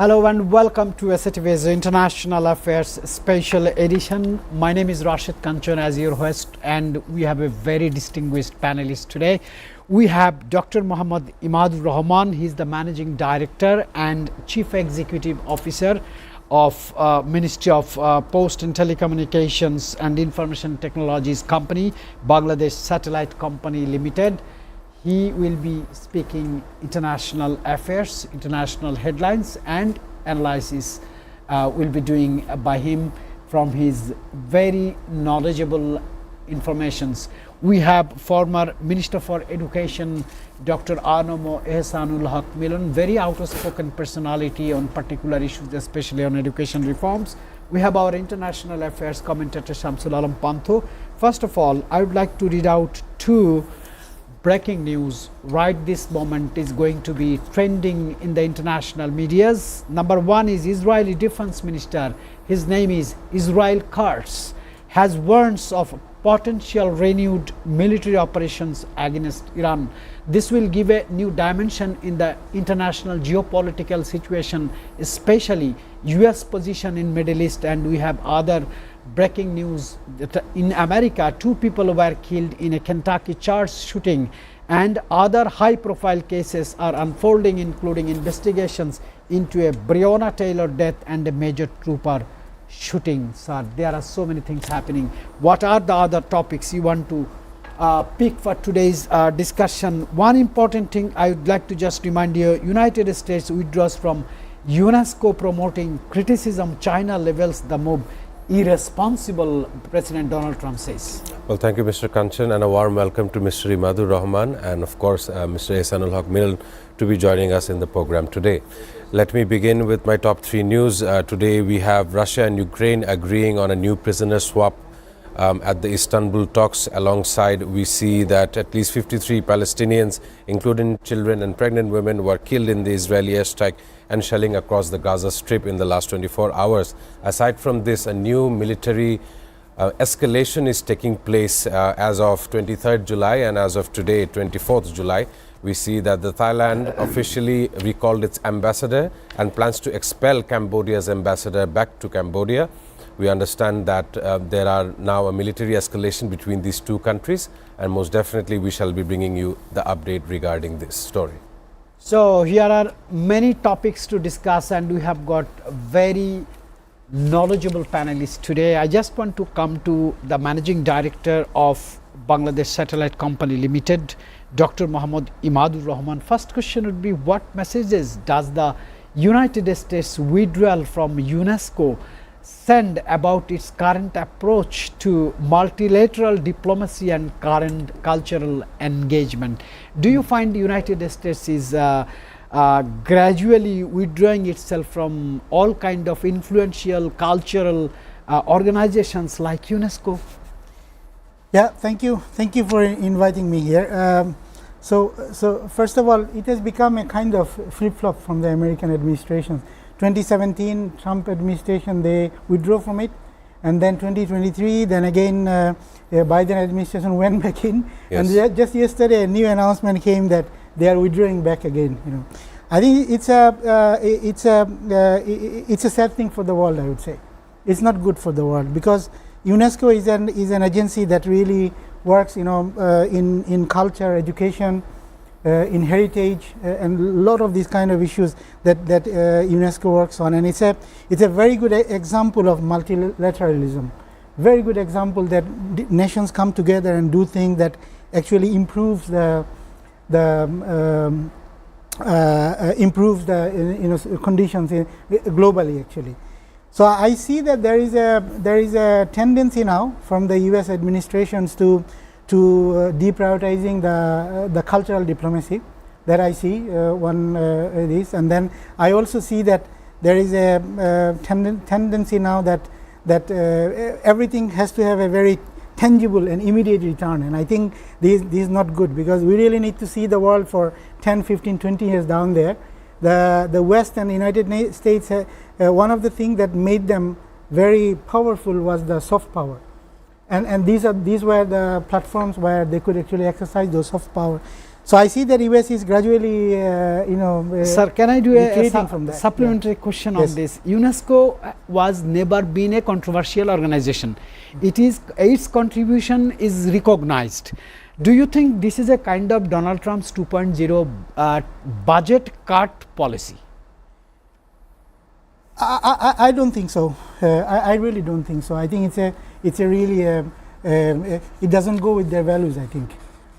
Hello and welcome to Satv's International Affairs Special Edition. My name is Rashid Kanchan as your host, and we have a very distinguished panelist today. We have Dr. Muhammad Imadur Rahman. He is the Managing Director and Chief Executive Officer of Ministry of Post and Telecommunications and Information Technologies Company, Bangladesh Satellite Company Limited. He will be speaking international affairs, international headlines and analysis will be doing by him from his very knowledgeable informations. We have former Minister for Education, Dr. Anomo Ehsanul Haq Milan, very outspoken personality on particular issues, especially on education reforms. We have our international affairs commentator Shamsul Alam Pantho. First of all, I would like to read out two breaking news right this moment is going to be trending in the international medias. Number one is Israeli Defense Minister, his name is Israel Katz, has warned of potential renewed military operations against Iran. This will give a new dimension in the international geopolitical situation, especially US position in Middle East. And we have other breaking news that in America, 2 people were killed in a Kentucky church shooting, and other high profile cases are unfolding, including investigations into a Breonna Taylor death and a major trooper shooting. Sir, there are so many things happening. What are the other topics you want to pick for today's discussion? One important thing I would like to just remind you, United States withdraws from UNESCO promoting criticism. China levels the move irresponsible, President Donald Trump says. Well, thank you, Mr. Kanchan, and a warm welcome to Mr. Imadur Rahman and of course Mr. Ehsanul Haq Milan to be joining us in the program today. Let me begin with my top 3 news. Today we have Russia and Ukraine agreeing on a new prisoner swap at the Istanbul talks. Alongside, we see that at least 53 Palestinians, including children and pregnant women, were killed in the Israeli airstrike and shelling across the Gaza Strip in the last 24 hours. Aside from this, a new military escalation is taking place as of 23rd July, and as of today, 24th July, we see that the Thailand officially recalled its ambassador and plans to expel Cambodia's ambassador back to Cambodia. We understand that there are now a military escalation between these 2 countries, and most definitely we shall be bringing you the update regarding this story. So here are many topics to discuss, and we have got very knowledgeable panelists today. I just want to come to the Managing Director of Bangladesh Satellite Company Limited, Dr. Muhammad Imadur Rahman. First question would be, what messages does the United States withdrawal from UNESCO send about its current approach to multilateral diplomacy and current cultural engagement? Do you find the United States is gradually withdrawing itself from all kind of influential cultural organizations like UNESCO? Yeah, thank you for inviting me here. So first of all, it has become a kind of flip-flop from the American administration. 2017 Trump administration, they withdrew from it, and then 2023, then again Biden administration went back in. Yes. And just yesterday a new announcement came that they are withdrawing back again. I think it's a sad thing for the world. I would say it's not good for the world, because UNESCO is an agency that really works in culture, education, in heritage, and a lot of these kind of issues that UNESCO works on. And it's a very good example of multilateralism, very good example that nations come together and do things that actually improves the conditions globally actually. So I see that there is a tendency now from the US administrations to deprioritizing the cultural diplomacy that I see this, and then I also see that there is a tendency now that everything has to have a very tangible and immediate return, and I think this is not good, because we really need to see the world for 10, 15, 20 years down there. The West and United States, one of the things that made them very powerful was the soft power. And these were the platforms where they could actually exercise those soft power. So I see that US is gradually, Sir, can I do a retreating from that. supplementary question Yes. on this? UNESCO was never been a controversial organization. It is its contribution is recognized. Do you think this is a kind of Donald Trump's 2.0 budget cut policy? I don't think so. I really don't think so. I think it's a really it doesn't go with their values. I think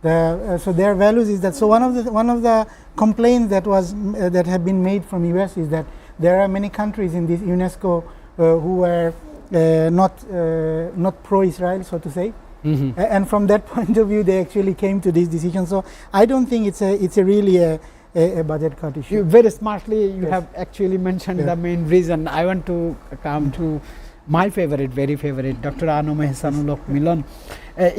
so their values is that. So one of the complaints that have been made from US is that there are many countries in this UNESCO who are not pro-Israel, so to say. Mm-hmm. And from that point of view, they actually came to this decision. So I don't think it's a really a budget cut issue. You very smartly you Yes. have actually mentioned Yeah. the main reason. I want to come to my favorite, very favorite, Dr. Anome Ehsanullah Milan.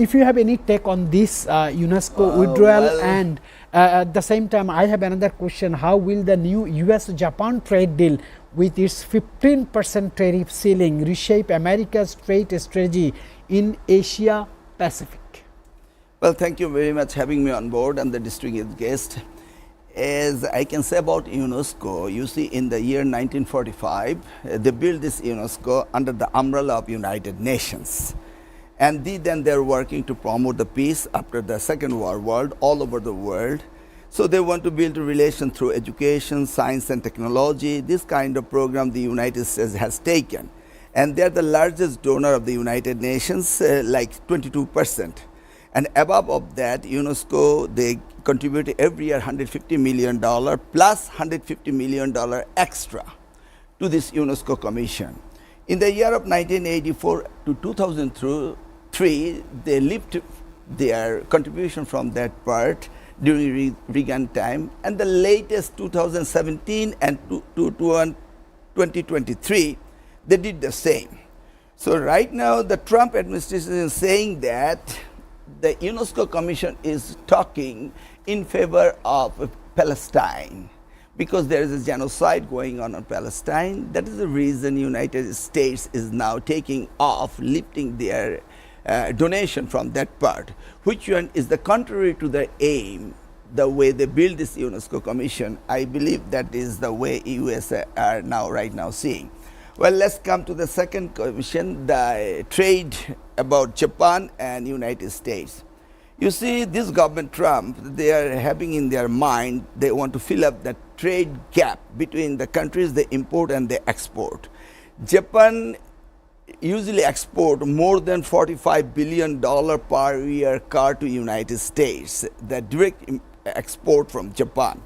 If you have any take on this UNESCO withdrawal, well- and at the same time I have another question: how will the new US-Japan trade deal with its 15% tariff ceiling reshape America's trade strategy in Asia Pacific? Well, thank you very much having me on board and the distinguished guest. As I can say about UNESCO, you see in the year 1945, they built this UNESCO under the umbrella of United Nations. And then they're working to promote the peace after the Second World War all over the world. So they want to build a relation through education, science and technology. This kind of program the United States has taken. And they're the largest donor of the United Nations, like 22%. And above of that, UNESCO, they contribute every year $150 million plus $150 million extra to this UNESCO Commission. In the year of 1984 to 2003, they lifted their contribution from that part during Reagan time, and the latest 2017 and 2023, they did the same. So right now, the Trump administration is saying that the UNESCO Commission is talking in favor of Palestine because there is a genocide going on in Palestine. That is the reason United States is now taking off, lifting their donation from that part, which one is the contrary to the aim, the way they build this UNESCO Commission. I believe that is the way US are right now seeing. Well, let's come to the second commission, the trade about Japan and United States. You see, this government Trump, they are having in their mind, they want to fill up the trade gap between the countries they import and they export. Japan usually export more than $45 billion per year car to United States, the direct export from Japan.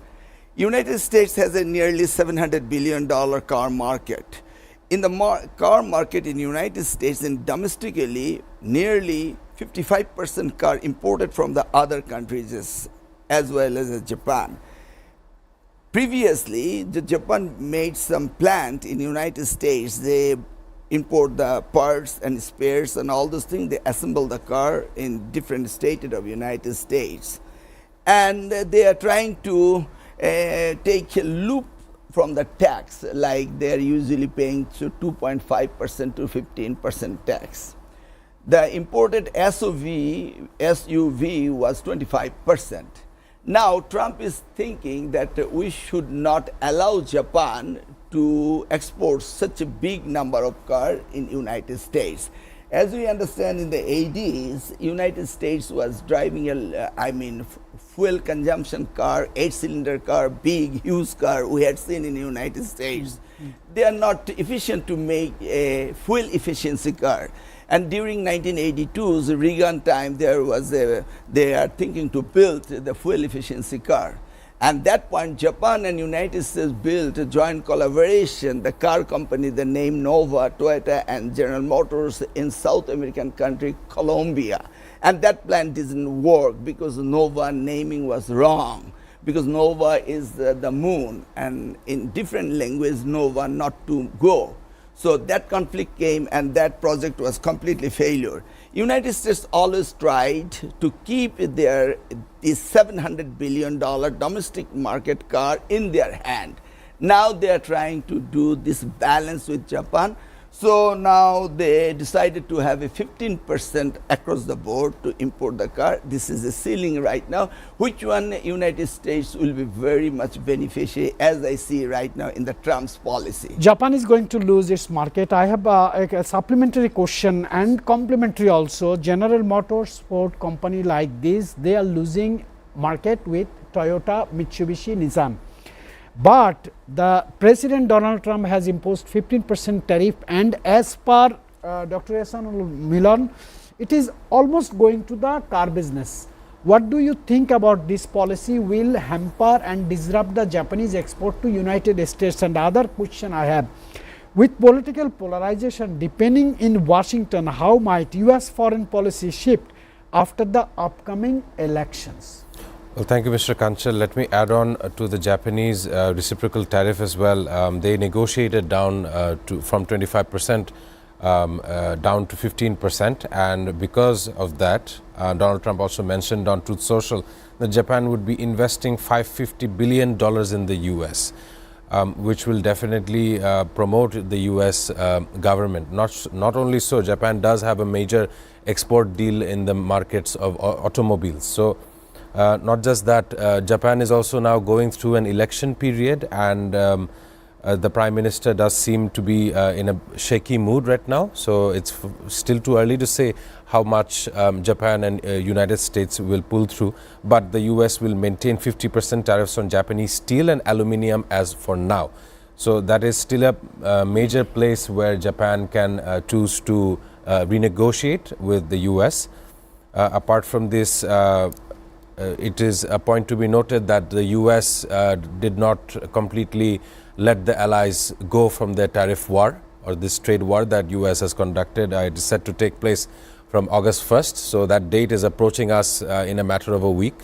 United States has a nearly $700 billion car market. In the car market in United States and domestically, nearly 55% car imported from the other countries as well as Japan. Previously, Japan made some plant in United States. They import the parts and spares and all those things. They assemble the car in different states of United States. And they are trying to take a loop from the tax, like they're usually paying to 2.5% to 15% tax. The imported SUV was 25%. Now Trump is thinking that we should not allow Japan to export such a big number of cars in United States. As we understand, in the 80s, United States was driving fuel consumption car, 8-cylinder car, big, huge car we had seen in the United States. They are not efficient to make a fuel efficiency car. And during 1982's Reagan time, they are thinking to build the fuel efficiency car. And that point, Japan and United States built a joint collaboration, the car company, the name Nova, Toyota, and General Motors in South American country, Colombia. And that plan didn't work because Nova naming was wrong, because Nova is the moon, and in different language, Nova not to go. So that conflict came, and that project was completely failure. United States always tried to keep this $700 billion domestic market car in their hand. Now they are trying to do this balance with Japan. So now they decided to have a 15% across the board to import the car. This is a ceiling right now. Which one United States will be very much beneficiary, as I see right now in the Trump's policy? Japan is going to lose its market. I have a supplementary question and complementary also. General Motors Sport company like this, they are losing market with Toyota, Mitsubishi, Nissan. But the President Donald Trump has imposed 15% tariff, and as per Dr. Ehsanul Milan, it is almost going to the car business. What do you think about this policy will hamper and disrupt the Japanese export to United States? And other question I have, with political polarization depending in Washington, how might US foreign policy shift after the upcoming elections? Well, thank you, Mr. Kanchal. Let me add on to the Japanese reciprocal tariff as well. They negotiated down from 25% down to 15%, and because of that, Donald Trump also mentioned on Truth Social that Japan would be investing $550 billion in the US, which will definitely promote the US government. Not only so, Japan does have a major export deal in the markets of automobiles. So not just that, Japan is also now going through an election period, and the Prime Minister does seem to be in a shaky mood right now. So it's still too early to say how much Japan and United States will pull through. But the US will maintain 50% tariffs on Japanese steel and aluminium as for now. So that is still a major place where Japan can choose to renegotiate with the US. Apart from this, it is a point to be noted that the US did not completely let the allies go from their tariff war, or this trade war that US has conducted. It is set to take place from August 1st. So that date is approaching us in a matter of a week.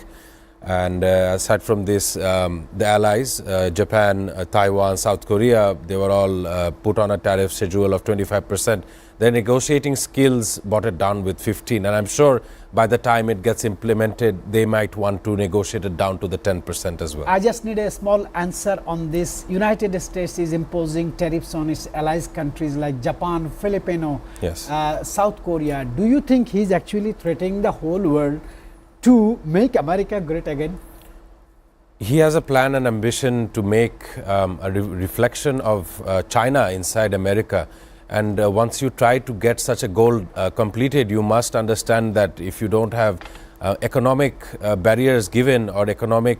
And aside from this, the allies, Japan, Taiwan, South Korea, they were all put on a tariff schedule of 25%. Their negotiating skills brought it down with 15, and I'm sure by the time it gets implemented, they might want to negotiate it down to the 10% as well. I just need a small answer on this. United States is imposing tariffs on its allies countries like Japan, Filipino, Yes. South Korea. Do you think he's actually threatening the whole world to make America great again? He has a plan and ambition to make a reflection of China inside America. And once you try to get such a goal completed, you must understand that if you don't have economic barriers given, or economic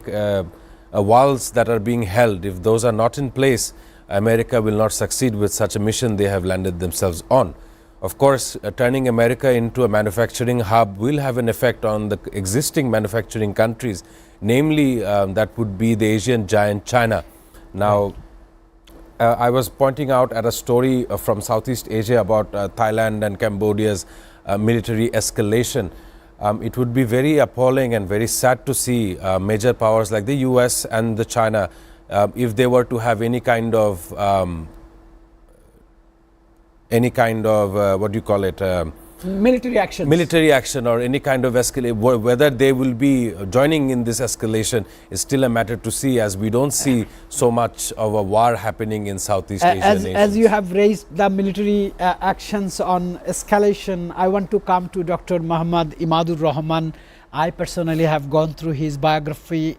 walls that are being held, if those are not in place, America will not succeed with such a mission they have landed themselves on. Of course, turning America into a manufacturing hub will have an effect on the existing manufacturing countries, namely that would be the Asian giant China. Now, right. I was pointing out at a story from Southeast Asia about Thailand and Cambodia's military escalation. It would be very appalling and very sad to see major powers like the US and the China, if they were to have any kind of what do you call it? Military action or any kind of escalation. Whether they will be joining in this escalation is still a matter to see, as we don't see so much of a war happening in Southeast Asian nations. As you have raised the military actions on escalation, I want to come to Dr. Muhammad Imadur Rahman. I personally have gone through his biography,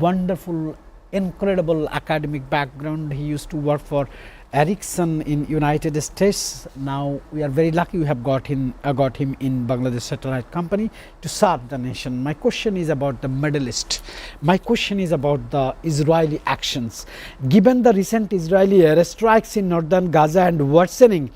wonderful, incredible academic background. He used to work for Ericsson in United States. Now we are very lucky we have got him in Bangladesh Satellite Company to serve the nation. My question is about the Middle East. My question is about the Israeli actions. Given the recent Israeli airstrikes in northern Gaza and worsening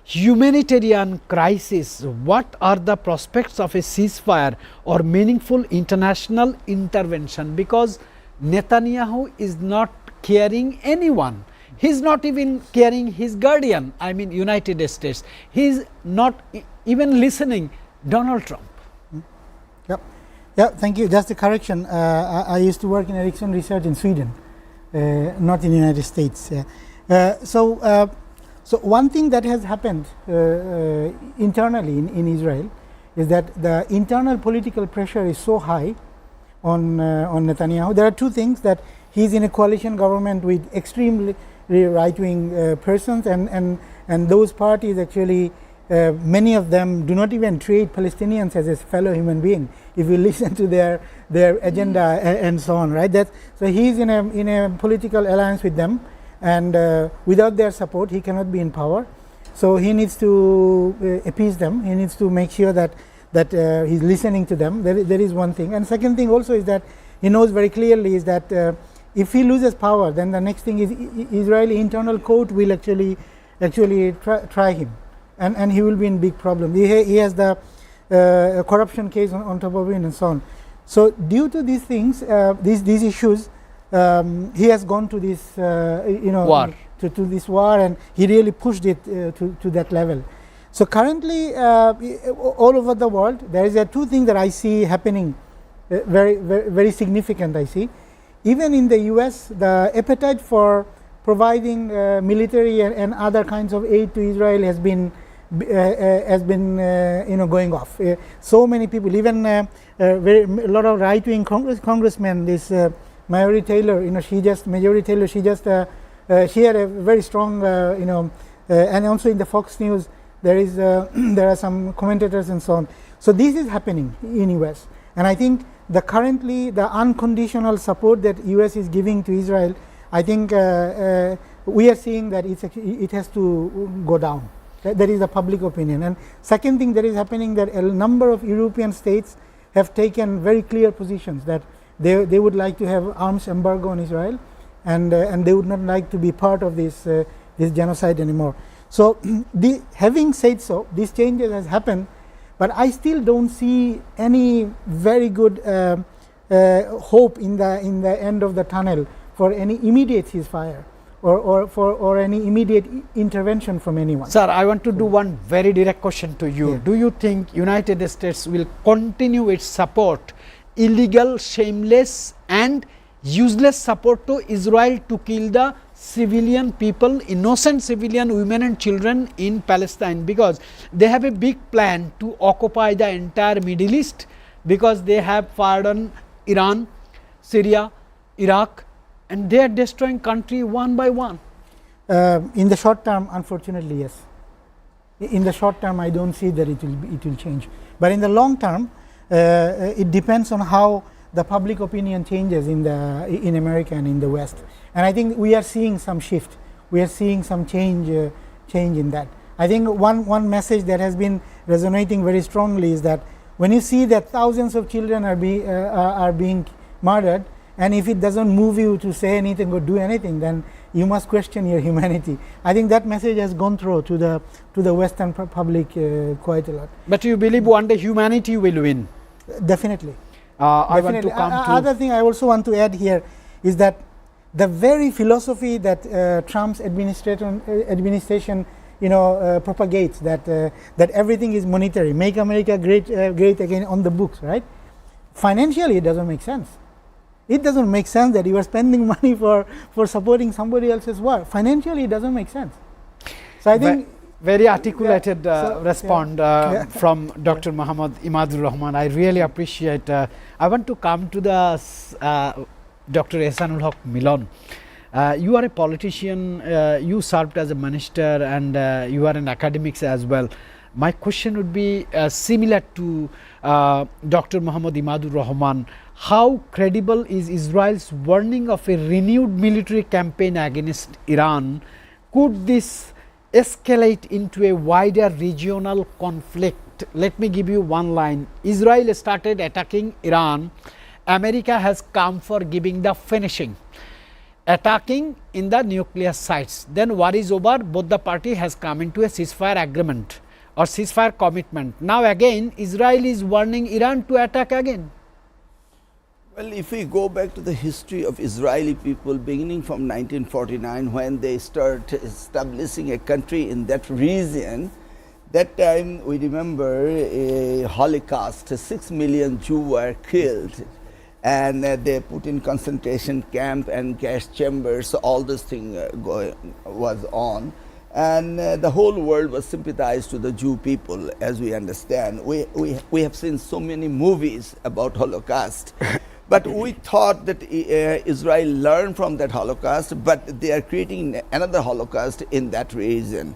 humanitarian crisis, what are the prospects of a ceasefire or meaningful international intervention? Because Netanyahu is not caring anyone. He's not even caring his guardian, I mean United States. He's not even listening Donald Trump. Yep. Yeah, thank you. Just a correction. I used to work in Ericsson Research in Sweden, not in the United States. So one thing that has happened internally in Israel is that the internal political pressure is so high on Netanyahu. There are two things: that he's in a coalition government with extremely right-wing persons, and and those parties actually, many of them do not even treat Palestinians as a fellow human being. If you listen to their agenda and so on, right? So he's in a political alliance with them, and without their support, he cannot be in power. So he needs to appease them. He needs to make sure that he's listening to them. There is one thing, and second thing also is that he knows very clearly is that if he loses power, then the next thing is Israeli internal court will actually try him, and he will be in big problem. He has the corruption case on top of it and so on. So due to these things, these issues, he has gone to this war. To this war, and he really pushed it to that level. So currently, all over the world, there is two things that I see happening, very significant. I see, even in the U.S., the appetite for providing military and other kinds of aid to Israel has been going off. So many people, even a lot of right-wing congressmen, this Marjorie Taylor, she had a very strong, and also in the Fox News, there are some commentators and so on. So this is happening in U.S. And I think currently the unconditional support that U.S. is giving to Israel, I think we are seeing that it has to go down. That is the public opinion. And second thing that is happening, that a number of European states have taken very clear positions that they would like to have arms embargo on Israel, and they would not like to be part of this genocide anymore. So having said so, these changes has happened, but I still don't see any very good hope in the end of the tunnel for any immediate ceasefire or any immediate intervention from anyone. Sir, I want to do one very direct question to you. Yeah. Do you think United States will continue its support, illegal, shameless and useless support to Israel to kill the civilian people, innocent civilian women and children in Palestine, because they have a big plan to occupy the entire Middle East, because they have fired on Iran, Syria, Iraq, and they are destroying country one by one? In the short term, unfortunately, yes. In the short term, I don't see that it will change. But in the long term, it depends on how the public opinion changes in America and in the West. And I think we are seeing some shift. We are seeing some change in that. I think one message that has been resonating very strongly is that when you see that thousands of children are being murdered, and if it doesn't move you to say anything or do anything, then you must question your humanity. I think that message has gone through to the Western public quite a lot. But you believe one day humanity will win? Definitely. I want to come to other thing I also want to add here is that the very philosophy that Trump's administration propagates, that everything is monetary, make America great again on the books, right? Financially, it doesn't make sense. It doesn't make sense that you are spending money for supporting somebody else's war. Financially, it doesn't make sense. So I think very articulated response from Dr. Muhammad Imadur Rahman. I really appreciate. I want to come to the Dr. Ehsanul Haq Milan. You are a politician. You served as a minister, and you are an academics as well. My question would be similar to Dr. Muhammad Imadur Rahman. How credible is Israel's warning of a renewed military campaign against Iran? Could this escalate into a wider regional conflict? Let me give you one line. Israel started attacking Iran. America has come for giving the finishing, attacking in the nuclear sites. Then war is over, both the party has come into a ceasefire agreement or ceasefire commitment. Now again Israel is warning Iran to attack again. Well, if we go back to the history of Israeli people beginning from 1949, when they start establishing a country in that region, that time we remember a Holocaust, 6 million Jews were killed, and they put in concentration camp and gas chambers, so all this thing was on. And the whole world was sympathized to the Jew people, as we understand. We have seen so many movies about Holocaust. But we thought that Israel learned from that Holocaust, but they are creating another Holocaust in that region.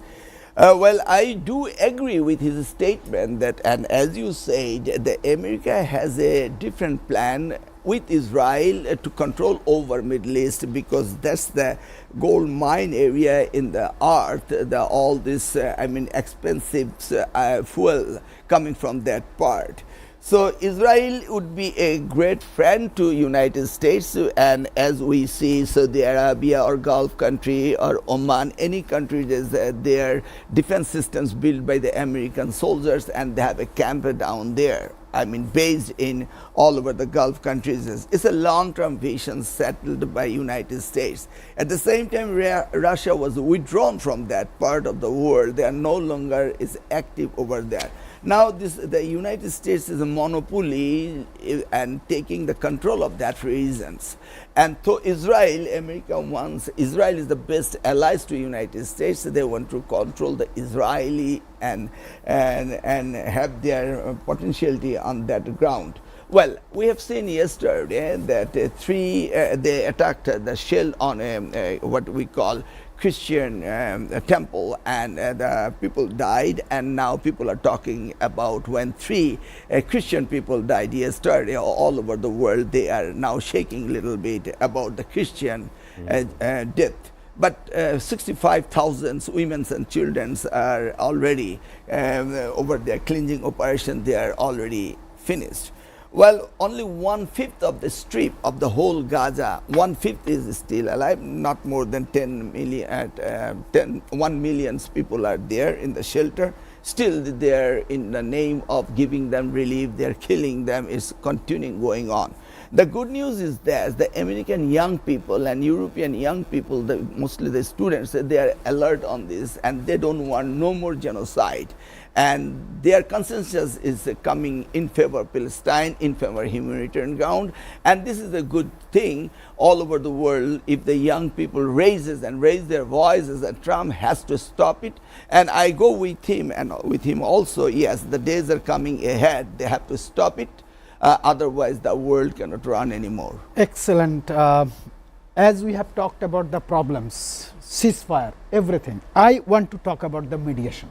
Well, I do agree with his statement that, and as you said, the America has a different plan with Israel to control over Middle East, because that's the gold mine area in the earth. All this, expensive fuel coming from that part. So Israel would be a great friend to United States, and as we see Saudi Arabia or Gulf country or Oman, any country that their defense systems built by the American soldiers, and they have a camp down there. Based in all over the Gulf countries. It's a long-term vision settled by United States. At the same time, Russia was withdrawn from that part of the world. They are no longer is active over there. Now the United States is a monopoly and taking the control of that reasons. And so Israel, America wants, Israel is the best allies to United States. They want to control the Israeli and have their potentiality on that ground. Well, we have seen yesterday that they attacked the shell on what we call Christian temple, and the people died, and now people are talking about when three Christian people died yesterday all over the world. They are now shaking a little bit about the Christian death. But 65,000 women and children are already over their cleansing operation. They are already finished. Well, only 1/5 of the strip of the whole Gaza, 1/5 is still alive. Not more than 1 million people are there in the shelter. Still there in the name of giving them relief, they're killing them, is continuing going on. The good news is that the American young people and European young people, mostly the students, they are alert on this, and they don't want no more genocide. And their consensus is coming in favor of Palestine, in favor of humanitarian ground, and this is a good thing all over the world. If the young people raise their voices, and Trump has to stop it. And I go with him, and with him also, yes, the days are coming ahead, they have to stop it, otherwise the world cannot run anymore. Excellent. As we have talked about the problems, ceasefire, everything, I want to talk about the mediation.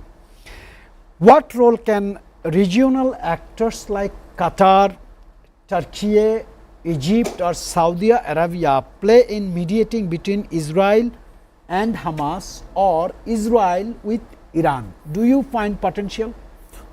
What role can regional actors like Qatar, Turkey, Egypt or Saudi Arabia play in mediating between Israel and Hamas, or Israel with Iran? Do you find potential?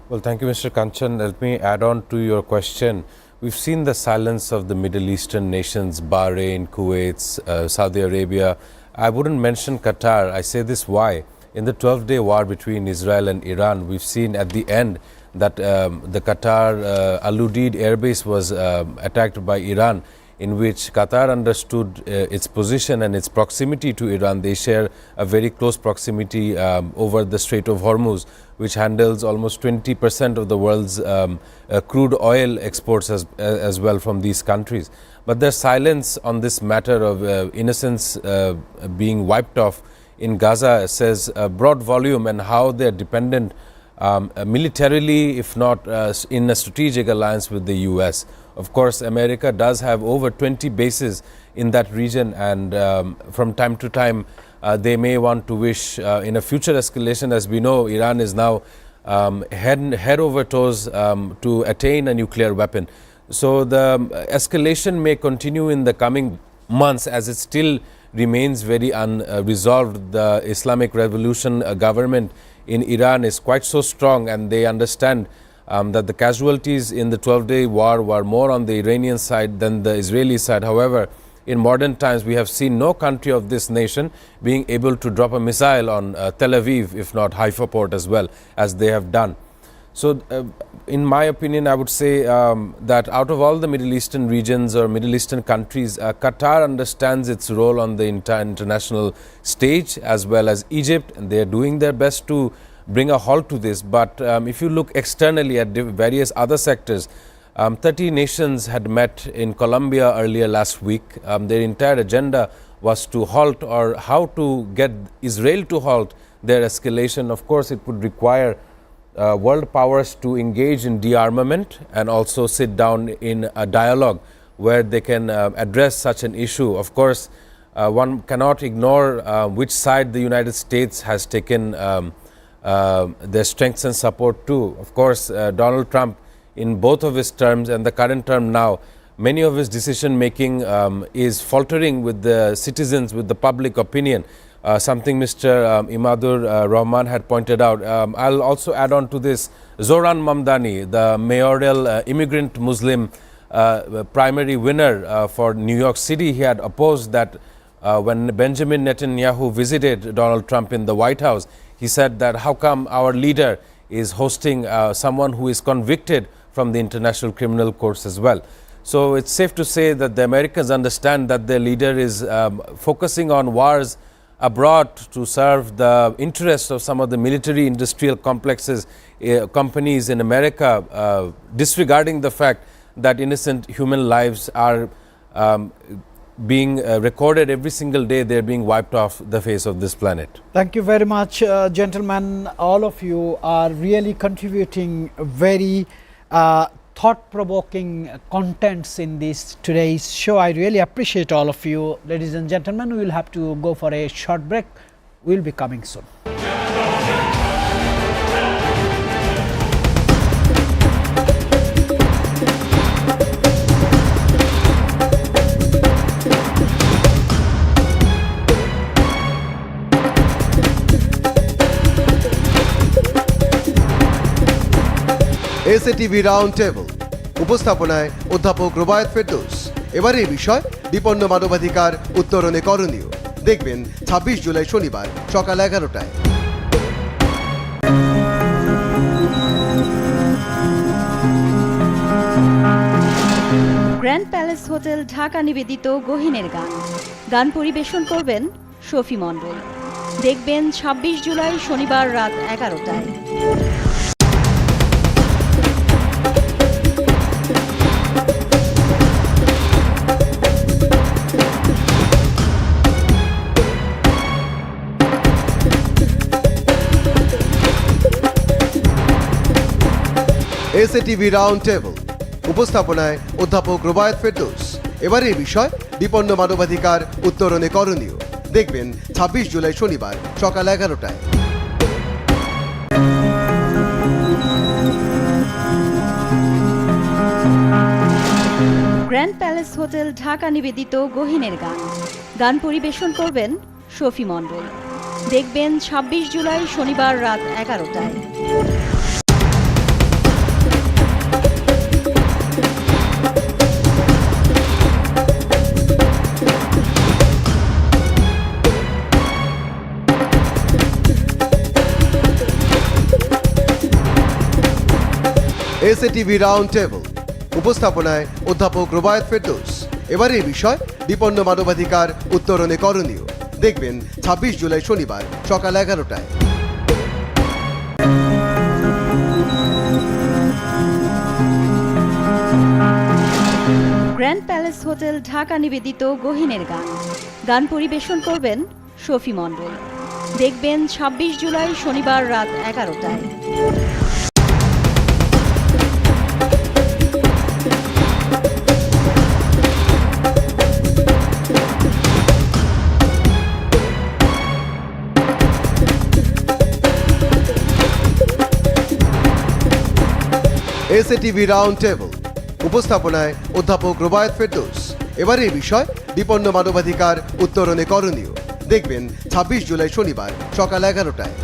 Well, thank you, Mr. Kanchan. Let me add on to your question. We've seen the silence of the Middle Eastern nations, Bahrain, Kuwait, Saudi Arabia. I wouldn't mention Qatar. I say this why? In the 12-day war between Israel and Iran, we've seen at the end that the Qatar Al-Udeid airbase was attacked by Iran, in which Qatar understood its position and its proximity to Iran. They share a very close proximity over the Strait of Hormuz, which handles almost 20% of the world's crude oil exports as well from these countries. But their silence on this matter of innocents being wiped off in Gaza says a broad volume, and how they are dependent militarily, if not in a strategic alliance with the US. Of course, America does have over 20 bases in that region, and from time to time they may want to wish in a future escalation. As we know, Iran is now head over toes to attain a nuclear weapon. So the escalation may continue in the coming months, as it still remains very unresolved. The Islamic Revolution government in Iran is quite so strong, and they understand that the casualties in the 12-day war were more on the Iranian side than the Israeli side. However, in modern times, we have seen no country of this nation being able to drop a missile on Tel Aviv, if not Haifa port as well, as they have done. So, in my opinion, I would say that out of all the Middle Eastern regions or Middle Eastern countries, Qatar understands its role on the international stage, as well as Egypt, and they are doing their best to bring a halt to this. But if you look externally at various other sectors, 30 nations had met in Colombia earlier last week. Their entire agenda was to halt, or how to get Israel to halt their escalation. Of course, it would require world powers to engage in de-armament and also sit down in a dialogue where they can address such an issue. Of course, one cannot ignore which side the United States has taken their strengths and support too. Of course, Donald Trump, in both of his terms and the current term now, many of his decision making is faltering with the citizens, with the public opinion. Something Mr. Imadur Rahman had pointed out. I'll also add on to this, Zoran Mamdani, the mayoral immigrant Muslim primary winner for New York City, he had opposed that when Benjamin Netanyahu visited Donald Trump in the White House. He said that how come our leader is hosting someone who is convicted from the International Criminal Courts as well. So it's safe to say that the Americans understand that their leader is focusing on wars abroad to serve the interests of some of the military industrial complexes, companies in America, disregarding the fact that innocent human lives are being recorded every single day. They're being wiped off the face of this planet. Thank you very much, gentlemen. All of you are really contributing very thought-provoking contents in this today's show. I really appreciate all of you. Ladies and gentlemen, we will have to go for a short break. We'll be coming soon. SATV round table উপস্থাপনায় অধ্যাপক রুবায়েত ফেরদৌস। এবারে এই বিষয় বিপন্ন মানবাধিকার উত্তরণে করণীয়। দেখবেন 26 জুলাই শনিবার সকাল 11টায়। গ্র্যান্ড প্যালেস হোটেল ঢাকা নিবেদিত গহিনের গান। গান পরিবেশন করবেন শফি মণ্ডল। দেখবেন 26 জুলাই শনিবার রাত 11টায়। SATV রাউন্ড টেবল উপস্থাপনায় অধ্যাপক রুবায়েত ফেরদৌস। এবারে এই বিষয় বিপন্ন মানবাধিকার উত্তরণে করণীয়। দেখবেন 26 জুলাই শনিবার সকাল 11টায়। গ্র্যান্ড প্যালেস হোটেল ঢাকা নিবেদিত গহিনের গান। গান পরিবেশন করবেন শফি মণ্ডল। দেখবেন 26 জুলাই শনিবার রাত 11টায়। SATV রাউন্ড টেবল উপস্থাপনায় অধ্যাপক রুবায়েত ফেরদৌস। এবারে এই বিষয় বিপন্ন মানবাধিকার উত্তরণে করণীয়। দেখবেন 26 জুলাই শনিবার সকাল 11টায়। গ্র্যান্ড প্যালেস হোটেল ঢাকা নিবেদিত গহিনের গান। গান পরিবেশন করবেন শফি মণ্ডল। দেখবেন 26 জুলাই শনিবার রাত 11টায়। SATV রাউন্ড টেবল উপস্থাপনায় অধ্যাপক রুবায়েত ফেরদৌস। এবারে এই বিষয় বিপন্ন মানবাধিকার উত্তরণে করণীয়। দেখবেন 26 জুলাই শনিবার সকাল 11টায়।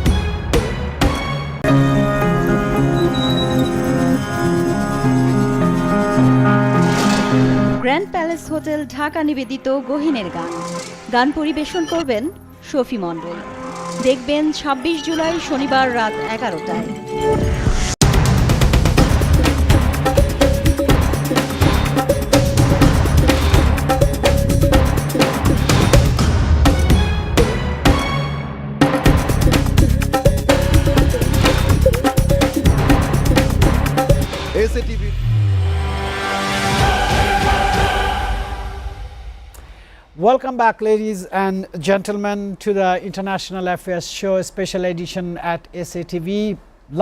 গ্র্যান্ড প্যালেস হোটেল ঢাকা নিবেদিত গহিনের গান। গান পরিবেশন করবেন শফি মণ্ডল। দেখবেন 26 জুলাই শনিবার রাত 11টায়। SATV Welcome back, ladies and gentlemen, to the International Affairs Show special edition at SATV,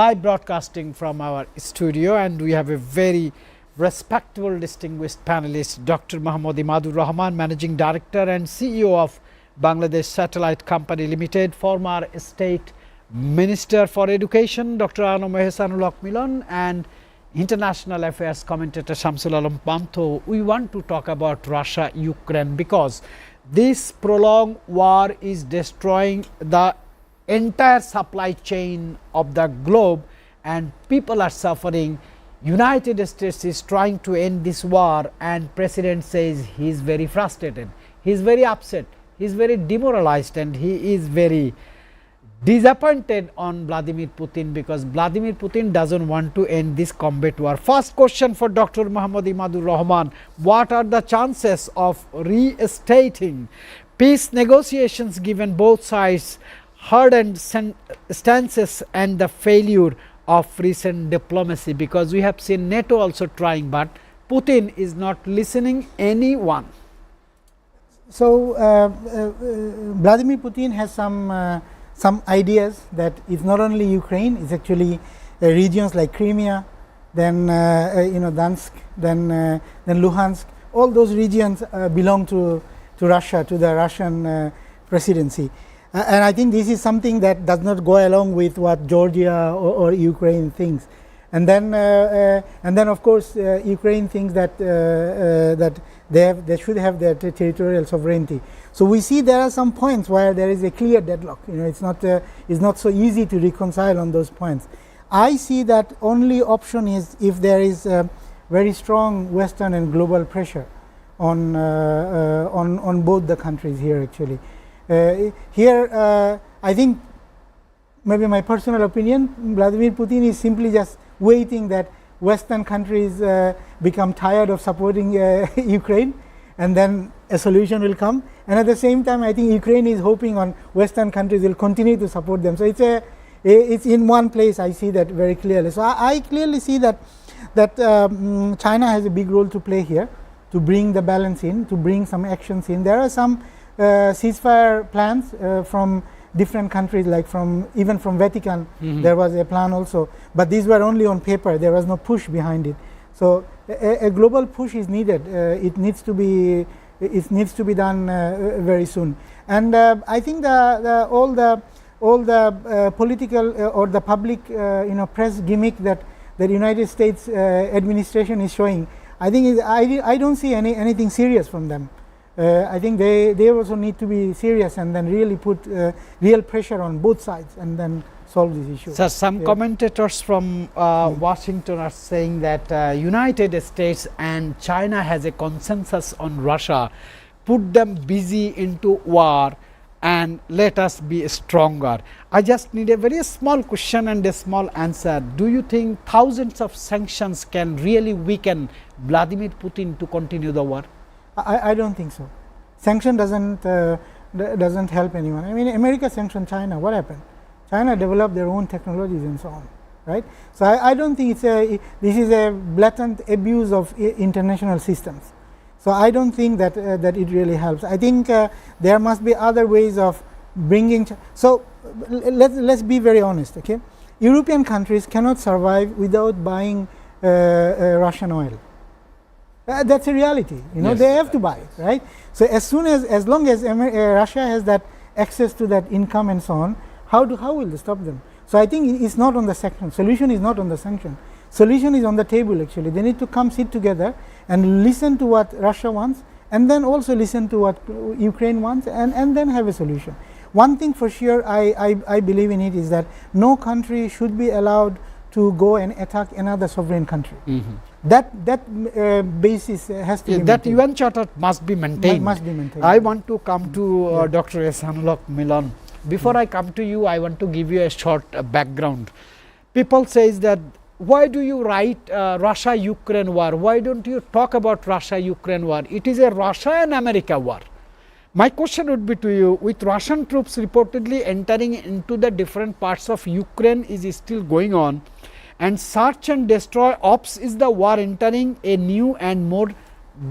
live broadcasting from our studio, and we have a very respectable, distinguished panelist, Dr. Imadur Rahman, Managing Director and CEO of Bangladesh Satellite Company Limited, former State Minister for Education Dr. Anom Ehsanul Haq Milan, and International Affairs commentator Shamsul Alam Pantho. We want to talk about Russia-Ukraine because this prolonged war is destroying the entire supply chain of the globe and people are suffering. United States is trying to end this war and President says he is very frustrated, he is very upset, he is very demoralized and he is very disappointed on Vladimir Putin because Vladimir Putin does not want to end this combat war. First question for Dr. Muhammad Imadur Rahman: what are the chances of restating peace negotiations given both sides hardened stances and the failure of recent diplomacy? Because we have seen NATO also trying, but Putin is not listening anyone. So Vladimir Putin has some ideas that it's not only Ukraine, it's actually regions like Crimea, then Donetsk, then Luhansk. All those regions belong to Russia, to the Russian presidency. And I think this is something that does not go along with what Georgia or Ukraine thinks. And then of course Ukraine thinks that they should have their territorial sovereignty. So we see there are some points where there is a clear deadlock. It's not so easy to reconcile on those points. I see that only option is if there is very strong Western and global pressure on both the countries here. Actually, I think maybe my personal opinion, Vladimir Putin is simply just waiting that Western countries become tired of supporting Ukraine, and then a solution will come. And at the same time, I think Ukraine is hoping on Western countries will continue to support them. So it's in one place. I see that very clearly. So I clearly see that China has a big role to play here, to bring the balance in, to bring some actions in. There are some ceasefire plans from different countries, like even from Vatican. There was a plan also, but these were only on paper. There was no push behind it. So a global push is needed. It needs to be done very soon. And I think all the political or the public press gimmick that the United States administration is showing, I think I don't see anything serious from them. I think they also need to be serious and then really put real pressure on both sides and then solve this issue. So some commentators from Washington are saying that United States and China has a consensus on Russia, put them busy into war and let us be stronger. I just need a very small question and a small answer. Do you think thousands of sanctions can really weaken Vladimir Putin to continue the war? I don't think so. Sanction doesn't help anyone. I mean, America sanctioned China. What happened? China developed their own technologies and so on, right? So I don't think this is a blatant abuse of international systems. So I don't think that it really helps. I think there must be other ways of bringing. So let's be very honest, okay? European countries cannot survive without buying Russian oil. That's a reality. Yes. They have to buy it, right? So as long as Russia has that access to that income and so on, how will they stop them? So I think it's not on the sanction. Solution is not on the sanction. Solution is on the table. Actually, they need to come sit together and listen to what Russia wants, and then also listen to what Ukraine wants, and then have a solution. One thing for sure, I believe in it, is that no country should be allowed to go and attack another sovereign country. That basis has to be that maintained. UN Charter must be maintained. Must be maintained. I want to come to Dr. Ehsanul Haq Milan. Before I come to you, I want to give you a short background. People says that, why do you write Russia-Ukraine war? Why don't you talk about Russia-Ukraine war? It is a Russia and America war. My question would be to you, with Russian troops reportedly entering into the different parts of Ukraine is still going on, and search and destroy ops is the war entering a new and more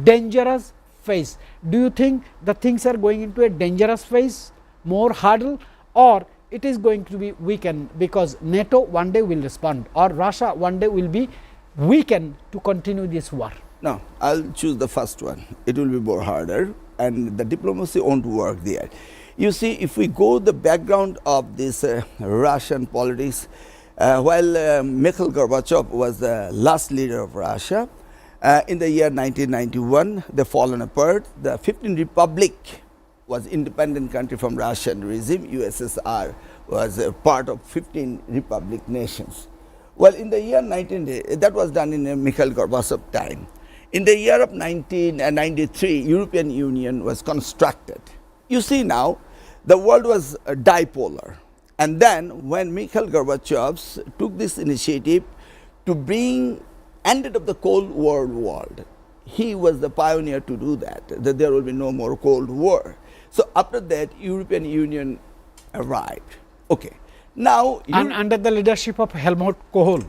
dangerous phase. Do you think the things are going into a dangerous phase, more hurdle, or it is going to be weakened because NATO one day will respond, or Russia one day will be weakened to continue this war? No, I'll choose the first one. It will be more harder and the diplomacy won't work there. You see, if we go the background of this Russian politics, while Mikhail Gorbachev was the last leader of Russia, in the year 1991, they fallen apart. The 15th Republic was independent country from Russian regime. USSR was a part of 15 republic nations. Well, in the year that was done in Mikhail Gorbachev time. In the year of 1993, European Union was constructed. You see now, the world was dipolar. And then when Mikhail Gorbachev took this initiative to bring ended of the Cold War world, he was the pioneer to do that there will be no more Cold War. So after that, European Union arrived. Okay. Now, and under the leadership of Helmut Kohl.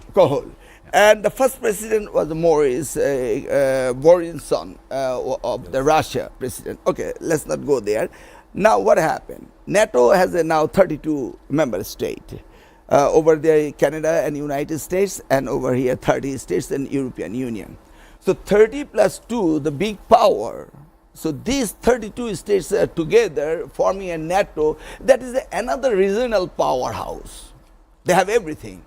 And the first president was Boris Borisson of the Russia president. Okay, let's not go there. Now what happened? NATO has now 32 member states. Over there Canada and United States, and over here 30 states and European Union. So 30 plus 2, the big power. So these 32 states are together forming a NATO that is another regional powerhouse. They have everything.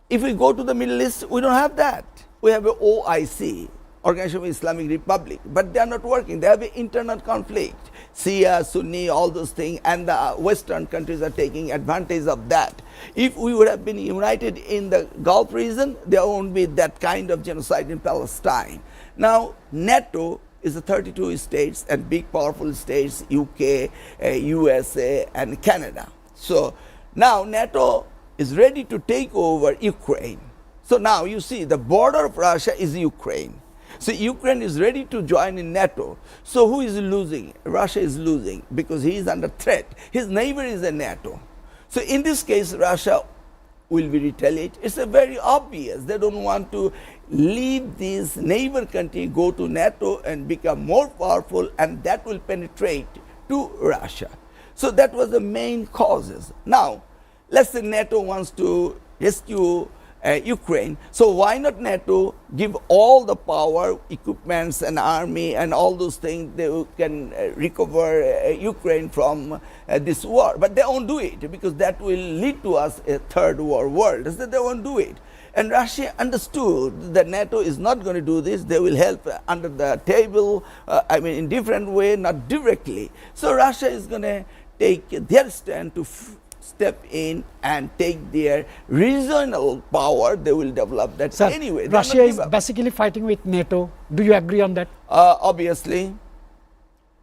If we go to the Middle East, we don't have that. We have a OIC, Organization of Islamic Republic, but they are not working. They have an internal conflict. Shia, Sunni, all those things, and the Western countries are taking advantage of that. If we would have been united in the Gulf region, there won't be that kind of genocide in Palestine. Now, NATO is the 32 states and big powerful states, UK, USA, and Canada. So now NATO is ready to take over Ukraine. So now you see the border of Russia is Ukraine. So Ukraine is ready to join in NATO. So who is losing? Russia is losing because he is under threat. His neighbor is a NATO. So in this case, Russia will be retaliate. It's a very obvious. They don't want to leave this neighbor country, go to NATO and become more powerful, and that will penetrate to Russia. So that was the main causes. Now, let's say NATO wants to rescue Ukraine. So why not NATO give all the power, equipments and army and all those things, they can recover Ukraine from this war. But they won't do it because that will lead to us a third world. So they won't do it. And Russia understood that NATO is not going to do this. They will help under the table, in different way, not directly. So Russia is going to take their stand to step in and take their regional power. They will develop that. Sir, anyway. Russia is basically fighting with NATO. Do you agree on that? Obviously.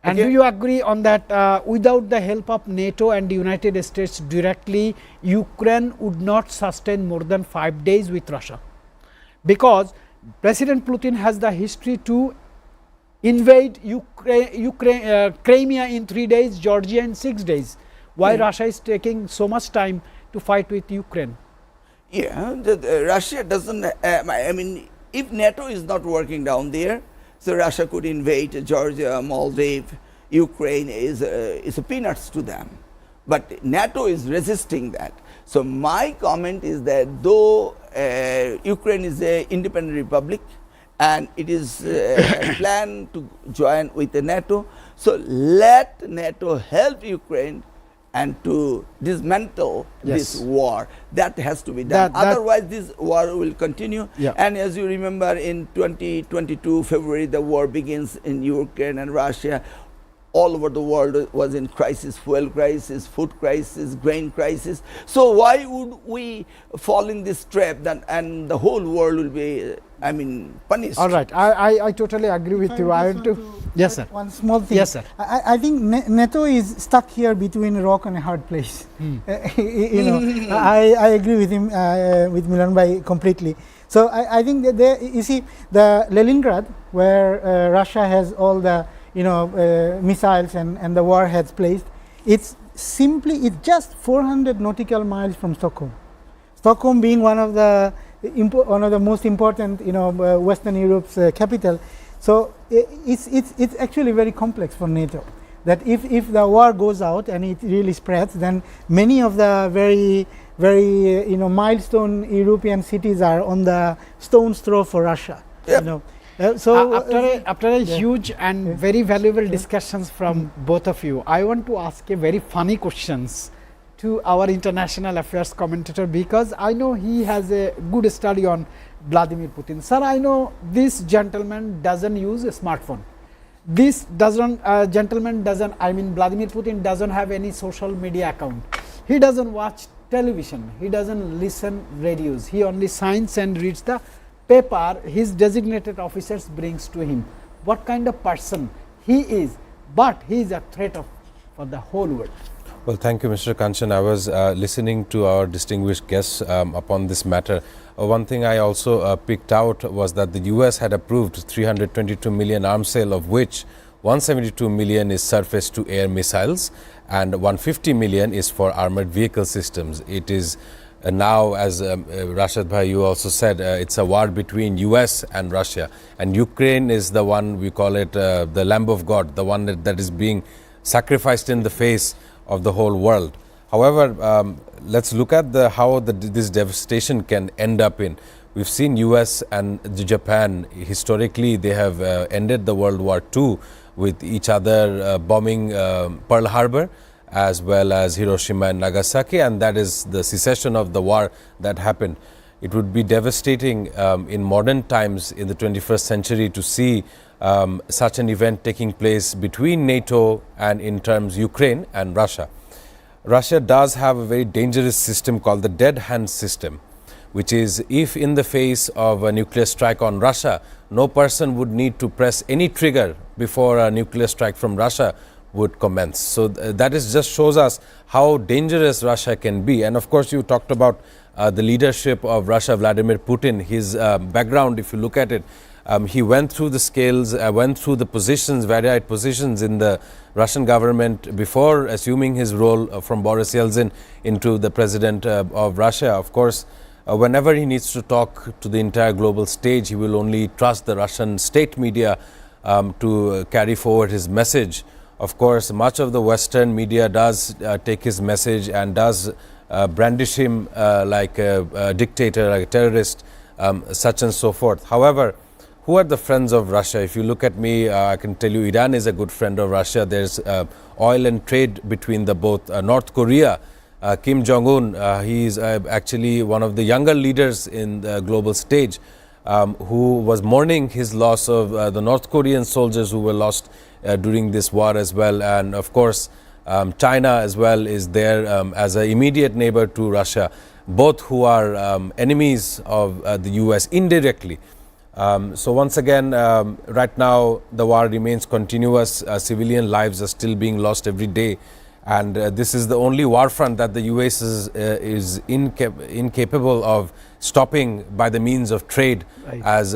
And Okay. do you agree on that without the help of NATO and the United States directly, Ukraine would not sustain more than 5 days with Russia? Because President Putin has the history to invade Crimea in 3 days, Georgia in 6 days. Why Russia is taking so much time to fight with Ukraine? Yeah, Russia doesn't, if NATO is not working down there, so Russia could invade Georgia, Moldova, Ukraine is a peanuts to them. But NATO is resisting that. So my comment is that though Ukraine is an independent republic and it is planned to join with the NATO, so let NATO help Ukraine and to dismantle this war. That has to be done. Otherwise, this war will continue. Yeah. And as you remember, in 2022, February, the war begins in Ukraine and Russia. All over the world was in crisis, fuel crisis, food crisis, grain crisis. So why would we fall in this trap then, and the whole world will be, punished? All right, I totally agree with you. I want to, yes, sir. One small thing. Yes, sir. I think NATO is stuck here between a rock and a hard place. I agree with him, with Milan Bhai completely. So I think that you see the Leningrad, where Russia has all the missiles and the warheads placed. It's just 400 nautical miles from Stockholm. Stockholm being one of the most important Western Europe's capital. So it's actually very complex for NATO. That if the war goes out and it really spreads, then many of the very milestone European cities are on the stone's throw for Russia. Yep. After a huge and very valuable discussions from both of you, I want to ask a very funny questions to our international affairs commentator, because I know he has a good study on Vladimir Putin. Sir, I know this gentleman doesn't use a smartphone. This gentleman doesn't, I mean Vladimir Putin doesn't have any social media account. He doesn't watch television. He doesn't listen radios. He only signs and reads the paper his designated officers brings to him. What kind of person he is, but he is a threat for the whole world. Well, thank you, Mr. Kanchan. I was listening to our distinguished guests upon this matter. One thing I also picked out was that the US had approved 322 million arms sale, of which 172 million is surface-to-air missiles and 150 million is for armored vehicle systems. It is now, as Rashad Bhai, you also said, it's a war between US and Russia, and Ukraine is the one, we call it the Lamb of God, the one that is being sacrificed in the face of the whole world. However, let's look at how this devastation can end up in. We've seen US and Japan, historically they have ended the World War II with each other bombing Pearl Harbor as well as Hiroshima and Nagasaki, and that is the cessation of the war that happened. It would be devastating in modern times in the 21st century to see such an event taking place between NATO and in terms Ukraine and Russia. Russia does have a very dangerous system called the dead hand system, which is if in the face of a nuclear strike on Russia, no person would need to press any trigger before a nuclear strike from Russia would commence. So that is just shows us how dangerous Russia can be. And of course, you talked about the leadership of Russia, Vladimir Putin, his background, if you look at it, he went through the scales, went through the positions, varied positions in the Russian government before assuming his role from Boris Yeltsin into the president of Russia. Of course, whenever he needs to talk to the entire global stage, he will only trust the Russian state media to carry forward his message. Of course, much of the Western media does take his message and does brandish him like a dictator, like a terrorist, such and so forth. However, who are the friends of Russia? If you look at me, I can tell you Iran is a good friend of Russia. There's oil and trade between the both. North Korea, Kim Jong-un, he is actually one of the younger leaders in the global stage, who was mourning his loss of the North Korean soldiers who were lost during this war as well. And of course, China as well is there as an immediate neighbor to Russia, both who are enemies of the US indirectly. So once again, right now the war remains continuous. Civilian lives are still being lost every day, and this is the only war front that the US is incapable of stopping by the means of trade, right, as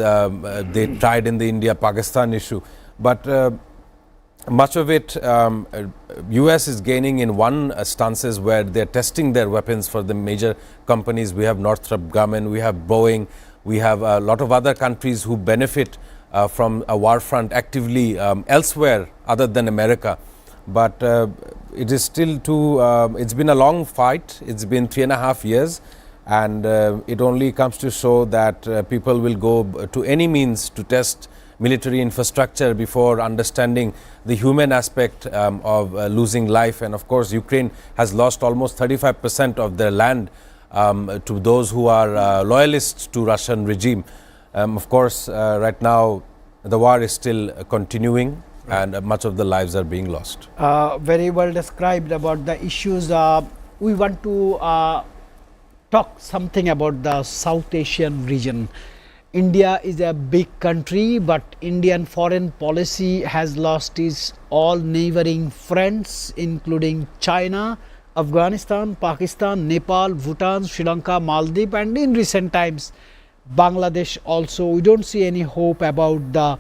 they tried in the India-Pakistan issue. But much of it, US is gaining in one stances where they're testing their weapons for the major companies. We have Northrop Grumman, we have Boeing, we have a lot of other countries who benefit from a war front actively elsewhere other than America. But it is still it's been a long fight. It's been 3.5 years, and it only comes to show that people will go to any means to test military infrastructure before understanding the human aspect of losing life. And of course, Ukraine has lost almost 35% of their land to those who are loyalists to Russian regime. Of course, right now the war is still continuing, and much of the lives are being lost. Very well described about the issues. We want to talk something about the South Asian region. India is a big country, but Indian foreign policy has lost its all neighboring friends, including China, Afghanistan, Pakistan, Nepal, Bhutan, Sri Lanka, Maldives, and in recent times Bangladesh also. We don't see any hope about the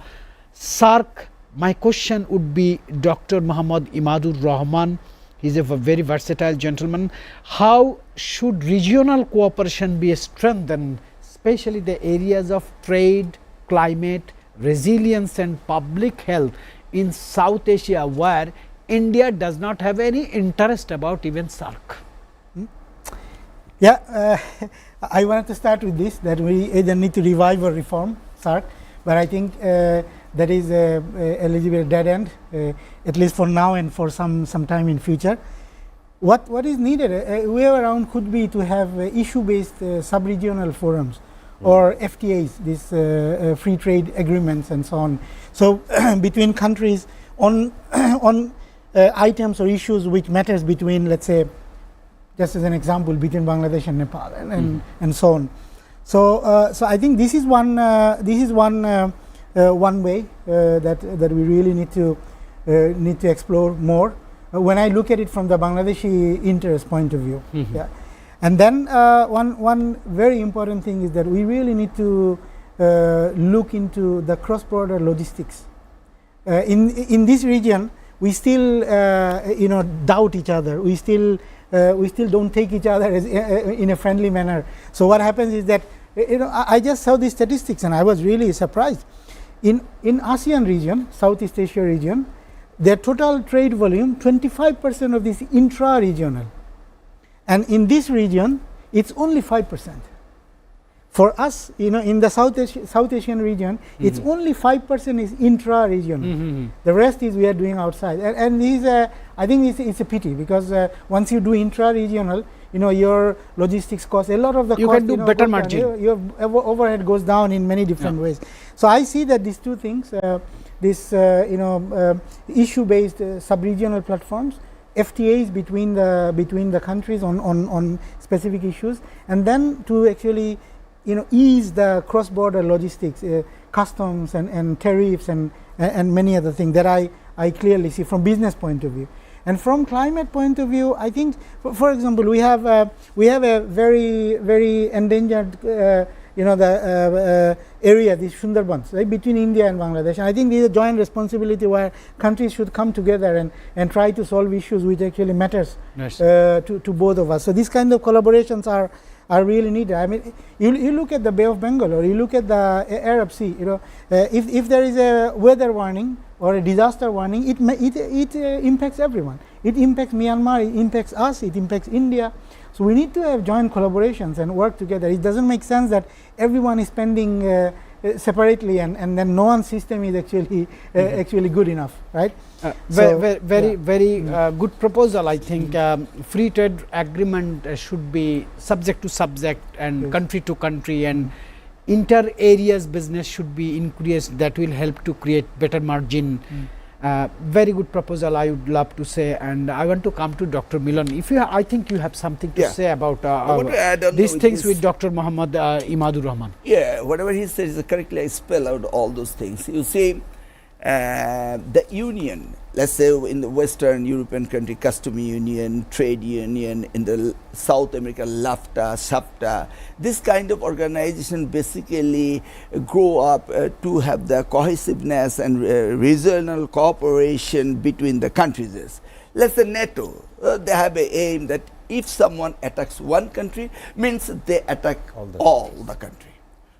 SAARC. My question would be Dr. Muhammad Imadur Rahman. He's a very versatile gentleman. How should regional cooperation be strengthened, especially the areas of trade, climate, resilience and public health in South Asia, where India does not have any interest about even SAARC? Yeah, I wanted to start with this, that we either need to revive or reform SAARC. but I think that is a little bit dead end, at least for now and for some time in future. What is needed, a way around could be to have issue-based sub-regional forums or FTAs, these free trade agreements and so on. So between countries on items or issues which matters between, let's say, just as an example, between Bangladesh and Nepal and so on. So I think this is one way that we really need to explore more. When I look at it from the Bangladeshi interest point of view, yeah. And then one very important thing is that we really need to look into the cross-border logistics. In this region, we still doubt each other. We still don't take each other as, in a friendly manner. So what happens is that I just saw these statistics and I was really surprised. In ASEAN region, Southeast Asia region, their total trade volume, 25% of this intra-regional. And in this region, it's only 5%. For us, in the South Asian region, it's only 5% is intra-region. The rest is we are doing outside. And this is I think it's a pity, because once you do intra-regional, your logistics costs, a lot of the you cost, can do better margin. Your overhead goes down in many different ways. So I see that these two things, this issue-based sub-regional platforms, FTAs between the countries on specific issues, and then to actually ease the cross-border logistics, customs and tariffs and many other things that I clearly see from business point of view. And from climate point of view, I think, for example, we have a very, very endangered the area, these Sundarbans, right, between India and Bangladesh. And I think this is a joint responsibility where countries should come together and try to solve issues which actually matters to both of us. So these kind of collaborations are really needed. I mean, you look at the Bay of Bengal or you look at the Arab Sea. If there is a weather warning or a disaster warning, it impacts everyone. It impacts Myanmar, it impacts us, it impacts India. So we need to have joint collaborations and work together. It doesn't make sense that everyone is spending separately and then no one system is actually good enough, right? Very good proposal. I think free trade agreement should be subject to subject and country to country, and inter areas business should be increased. That will help to create better margin. Very good proposal, I would love to say. And I want to come to Dr. Milan. I think you have something to say about these things with Dr. Muhammad Imadur Rahman. Yeah, whatever he said is correctly. I spell out all those things. You see, the union, let's say in the Western European country, custom union, trade union, in the South America, LAFTA, SAFTA, this kind of organization basically grow up to have the cohesiveness and regional cooperation between the countries. Let's say NATO, they have an aim that if someone attacks one country, means they attack all the country.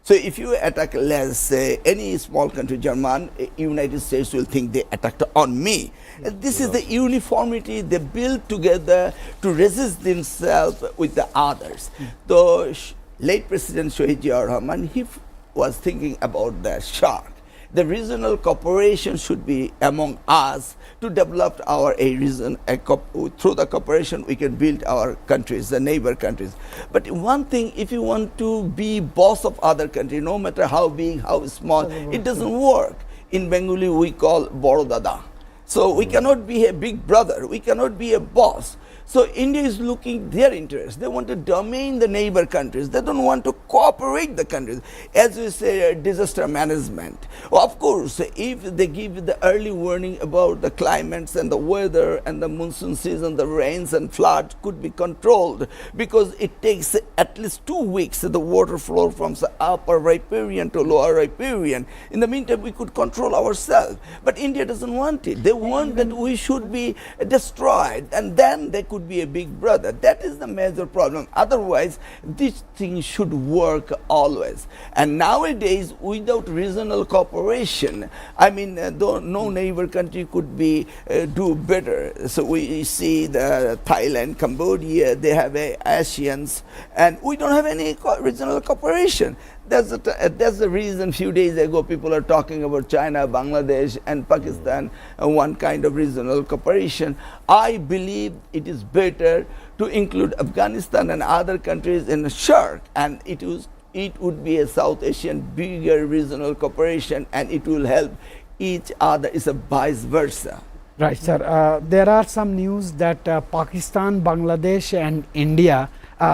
So if you attack, let's say, any small country, German, United States will think they attacked on me. This is the uniformity they build together to resist themselves with the others. The late President Shahid Ziaur Rahman, he was thinking about the shark. The regional cooperation should be among us to develop our region. Through the cooperation, we can build our countries, the neighbor countries. But one thing, if you want to be boss of other country, no matter how big, how small, it doesn't work. In Bengali, we call Boro Dada. So we cannot be a big brother. We cannot be a boss. So India is looking their interest. They want to domain the neighbor countries. They don't want to cooperate the countries. As we say, disaster management. Of course, if they give the early warning about the climates and the weather and the monsoon season, the rains and flood could be controlled, because it takes at least 2 weeks the water flow from the upper riparian to lower riparian. In the meantime, we could control ourselves. But India doesn't want it. They want that we should be destroyed, and then they could be a big brother. That is the major problem. Otherwise, this thing should work always. And nowadays, without regional cooperation, I mean, though no neighbor country could be do better. So we see the Thailand, Cambodia, they have ASEANs, and we don't have any regional cooperation. That's the reason few days ago people are talking about China, Bangladesh and Pakistan, one kind of regional cooperation. I believe it is better to include Afghanistan and other countries in a SHARC, and it would be a South Asian bigger regional cooperation, and it will help each other. It's a vice versa. Right, sir. There are some news that Pakistan, Bangladesh and India,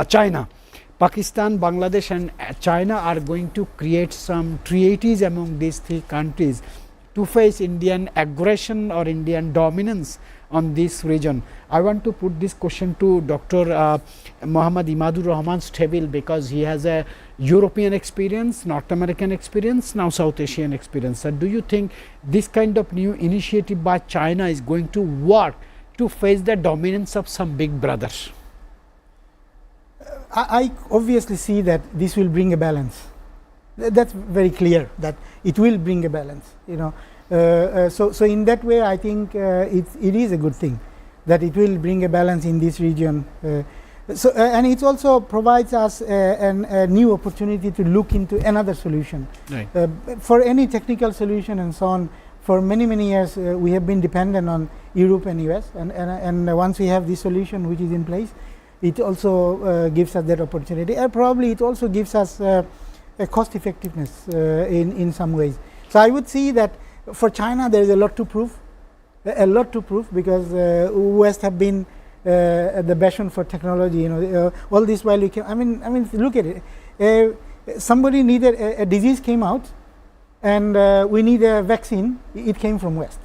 China, Pakistan, Bangladesh and China are going to create some treaties among these three countries to face Indian aggression or Indian dominance on this region. I want to put this question to Dr. Muhammad Imadur Rahman's table, because he has a European experience, North American experience, now South Asian experience. So do you think this kind of new initiative by China is going to work to face the dominance of some big brothers? I obviously see that this will bring a balance. That's very clear that it will bring a balance. So in that way, I think it is a good thing that it will bring a balance in this region. And it also provides us a new opportunity to look into another solution. Right. For any technical solution and so on, for many years we have been dependent on Europe and US, and once we have this solution which is in place, it also gives us that opportunity. And probably it also gives us a cost effectiveness in some ways. So I would see that for China there is a lot to prove, because West have been the passion for technology. All this while we can. I mean, look at it. Somebody needed a disease came out, and we need a vaccine. It came from West.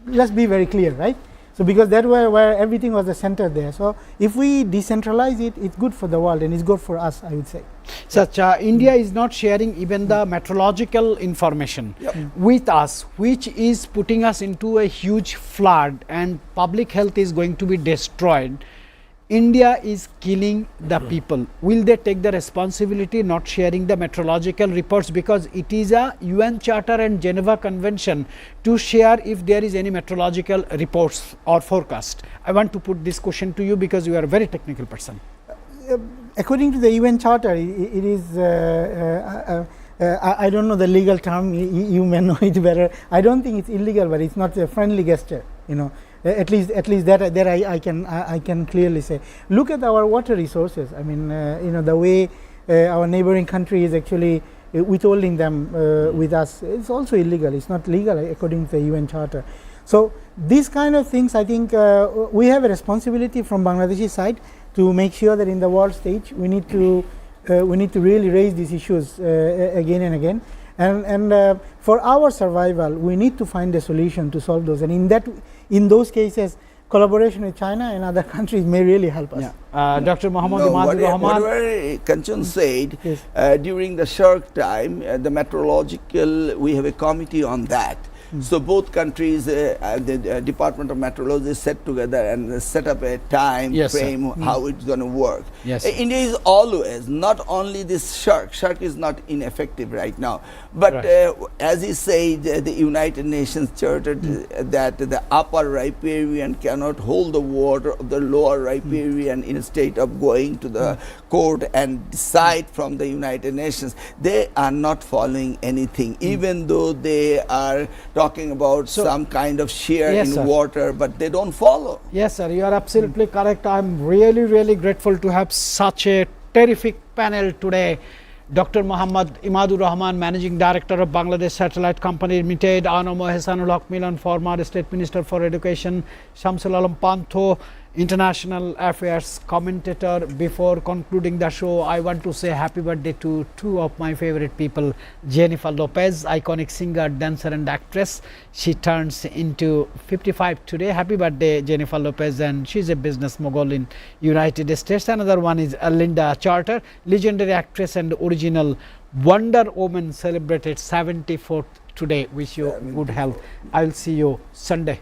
Let's be very clear, right? So because that where everything was the center there. So if we decentralize it, it's good for the world and it's good for us, I would say. Such India is not sharing even the meteorological information with us, which is putting us into a huge flood, and public health is going to be destroyed. India is killing the people. Will they take the responsibility not sharing the meteorological reports, because it is a UN Charter and Geneva Convention to share if there is any meteorological reports or forecast? I want to put this question to you because you are a very technical person. According to the UN Charter, it is, I don't know the legal term, you may know it better. I don't think it's illegal, but it's not a friendly gesture, At least that I can clearly say. Look at our water resources. I mean, the way our neighboring country is actually withholding them with us. It's also illegal. It's not legal according to the UN Charter. So these kind of things, I think we have a responsibility from Bangladeshi side to make sure that in the world stage we need to really raise these issues again and again. And for our survival, we need to find a solution to solve those. And in those cases, collaboration with China and other countries may really help us. Dr. Muhammad Imadur Rahman. Whatever Kanchan said, during the SHARC time, the meteorological, we have a committee on that. So both countries, the Department of Meteorology set together and set up a time frame how it's going to work. India is always, not only this SHARC is not ineffective right now, but as he said, the United Nations Charter that the upper riparian cannot hold the water of the lower riparian instead of going to the court and decide from the United Nations. They are not following anything, even though they are talking about some kind of share in water, but they don't follow. Yes, sir, you are absolutely correct. I'm really grateful to have such a terrific panel today. Dr. Muhammad Imadur Rahman, Managing Director of Bangladesh Satellite Company Limited, Anomo Ehsanul Haq Milan, former State Minister for Education, Shamsul Alam Pantho, International Affairs commentator. Before concluding the show, I want to say happy birthday to two of my favorite people, Jennifer Lopez, iconic singer, dancer and actress. She turns into 55 today. Happy birthday, Jennifer Lopez, and she's a business mogul in United States. Another one is Linda Charter, legendary actress and original Wonder Woman, celebrated 74th today. Wish you good health. I'll see you Sunday.